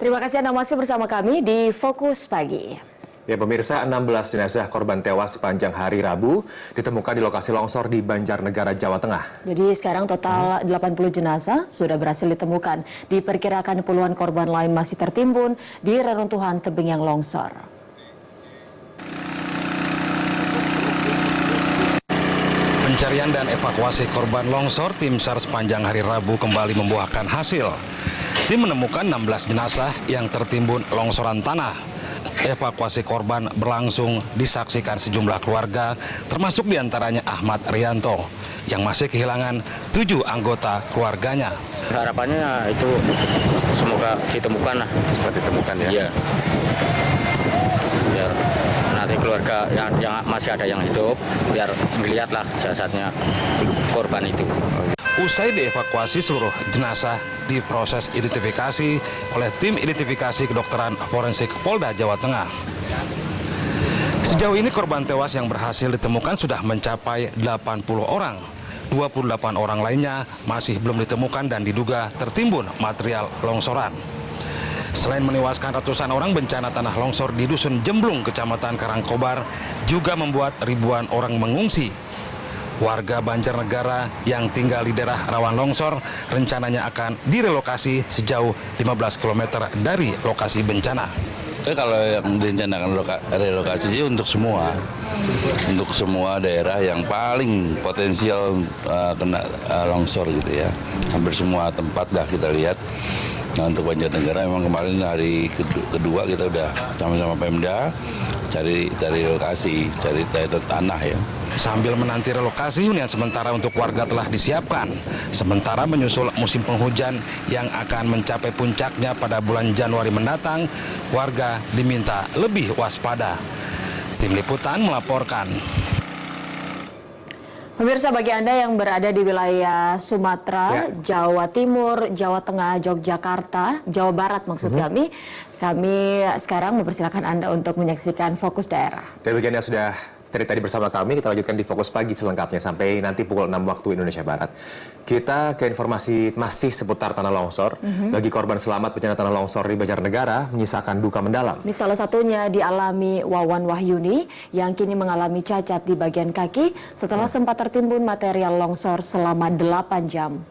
Terima kasih Anda masih bersama kami di Fokus Pagi. Ya pemirsa, 16 jenazah korban tewas sepanjang hari Rabu ditemukan di lokasi longsor di Banjarnegara, Jawa Tengah. Jadi sekarang total 80 jenazah sudah berhasil ditemukan. Diperkirakan puluhan korban lain masih tertimbun di reruntuhan tebing yang longsor. Pencarian dan evakuasi korban longsor tim SAR sepanjang hari Rabu kembali membuahkan hasil. Tim menemukan 16 jenazah yang tertimbun longsoran tanah. Evakuasi korban berlangsung disaksikan sejumlah keluarga, termasuk diantaranya Ahmad Rianto, yang masih kehilangan 7 anggota keluarganya. Harapannya itu semoga ditemukan lah. Seperti ditemukan ya. Iya. Biar nanti keluarga yang masih ada yang hidup, biar melihatlah jasadnya korban itu. Usai dievakuasi, seluruh jenazah diproses identifikasi oleh tim identifikasi kedokteran forensik Polda Jawa Tengah. Sejauh ini korban tewas yang berhasil ditemukan sudah mencapai 80 orang. 28 orang lainnya masih belum ditemukan dan diduga tertimbun material longsoran. Selain menewaskan ratusan orang, bencana tanah longsor di Dusun Jemblung, Kecamatan Karangkobar juga membuat ribuan orang mengungsi. Warga Banjarnegara yang tinggal di daerah rawan longsor rencananya akan direlokasi sejauh 15 km dari lokasi bencana. Kalau yang direncanakan relokasi untuk semua daerah yang paling potensial kena longsor gitu ya. Hampir semua tempat dah kita lihat. Nah, untuk Banjarnegara memang kemarin hari kedua kita udah sama-sama Pemda cari lokasi, cari tanah ya. Sambil menanti relokasi, hunian sementara untuk warga telah disiapkan. Sementara menyusul musim penghujan yang akan mencapai puncaknya pada bulan Januari mendatang, warga diminta lebih waspada. Tim Liputan melaporkan. Pemirsa, bagi Anda yang berada di wilayah Sumatera, Jawa Timur, Jawa Tengah, Yogyakarta, Jawa Barat maksud kami sekarang mempersilahkan Anda untuk menyaksikan Fokus Daerah. Dan bagi Anda yang sudah tadi bersama kami, kita lanjutkan di Fokus Pagi selengkapnya sampai nanti pukul 6 waktu Indonesia Barat. Kita ke informasi masih seputar tanah longsor. Bagi korban selamat bencana tanah longsor di Banjarnegara menyisakan duka mendalam. Salah satunya dialami Wawan Wahyuni yang kini mengalami cacat di bagian kaki setelah sempat tertimbun material longsor selama 8 jam.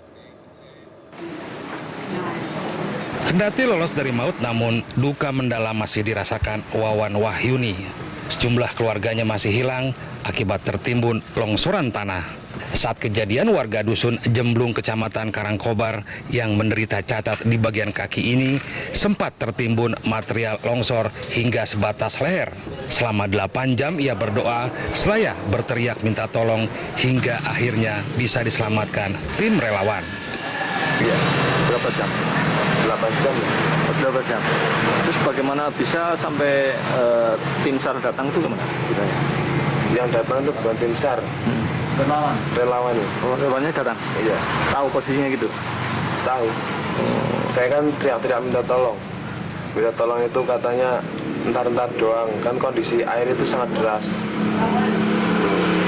Kendati lolos dari maut, namun duka mendalam masih dirasakan Wawan Wahyuni. Sejumlah keluarganya masih hilang akibat tertimbun longsoran tanah. Saat kejadian, warga Dusun Jemblung, Kecamatan Karangkobar yang menderita cacat di bagian kaki ini sempat tertimbun material longsor hingga sebatas leher. Selama 8 jam ia berdoa seraya berteriak minta tolong hingga akhirnya bisa diselamatkan tim relawan. Iya, berapa jam? 8 jam. Berapa jam? Terus bagaimana bisa sampai tim SAR datang itu kemana? Yang datang itu bukan tim SAR. Relawan. Relawan. Oh, relawannya datang? Iya. Tahu posisinya gitu? Tahu. Saya kan teriak-teriak minta tolong. Minta tolong itu katanya entar-entar doang. Kan kondisi air itu sangat deras.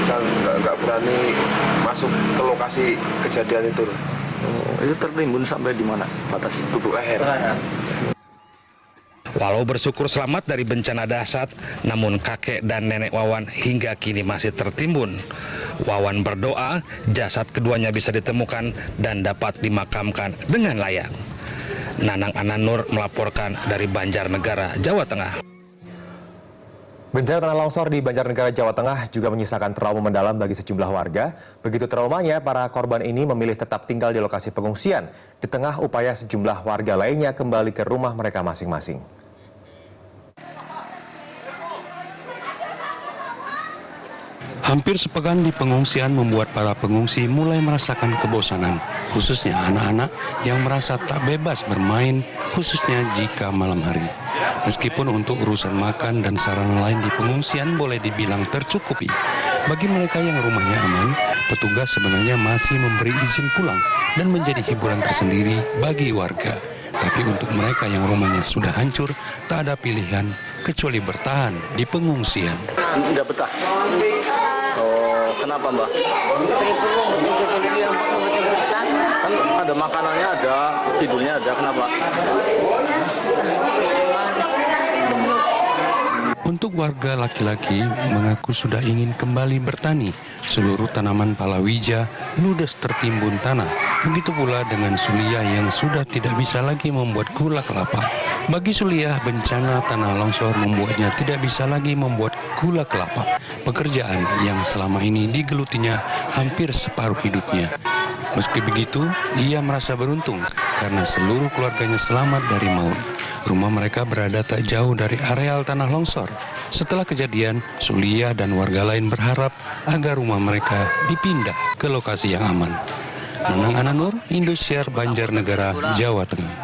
Saya nggak berani masuk ke lokasi kejadian itu. Oh, itu tertimbun sampai di mana batas tubuh leher? Walau bersyukur selamat dari bencana dahsyat, namun kakek dan nenek Wawan hingga kini masih tertimbun. Wawan berdoa jasad keduanya bisa ditemukan dan dapat dimakamkan dengan layak. Nanang Ananur melaporkan dari Banjarnegara, Jawa Tengah. Bencana tanah longsor di Banjarnegara, Jawa Tengah juga menyisakan trauma mendalam bagi sejumlah warga. Begitu traumanya, para korban ini memilih tetap tinggal di lokasi pengungsian di tengah upaya sejumlah warga lainnya kembali ke rumah mereka masing-masing. Hampir sepekan di pengungsian membuat para pengungsi mulai merasakan kebosanan, khususnya anak-anak yang merasa tak bebas bermain, khususnya jika malam hari. Meskipun untuk urusan makan dan sarana lain di pengungsian boleh dibilang tercukupi, bagi mereka yang rumahnya aman, petugas sebenarnya masih memberi izin pulang dan menjadi hiburan tersendiri bagi warga. Tapi untuk mereka yang rumahnya sudah hancur, tak ada pilihan kecuali bertahan di pengungsian. Tidak betah. Oh, kenapa Mbak? Kan ada makanannya, ada tidurnya, ada. Kenapa? Untuk warga laki-laki mengaku sudah ingin kembali bertani. Seluruh tanaman palawija ludes tertimbun tanah. Begitu pula dengan Suliah yang sudah tidak bisa lagi membuat gula kelapa. Bagi Suliah, bencana tanah longsor membuatnya tidak bisa lagi membuat gula kelapa. Pekerjaan yang selama ini digelutinya hampir separuh hidupnya. Meski begitu, ia merasa beruntung karena seluruh keluarganya selamat dari maut. Rumah mereka berada tak jauh dari areal tanah longsor. Setelah kejadian, Suliah dan warga lain berharap agar rumah mereka dipindah ke lokasi yang aman. Nanang Ananur, Indosiar, Banjarnegara, Jawa Tengah.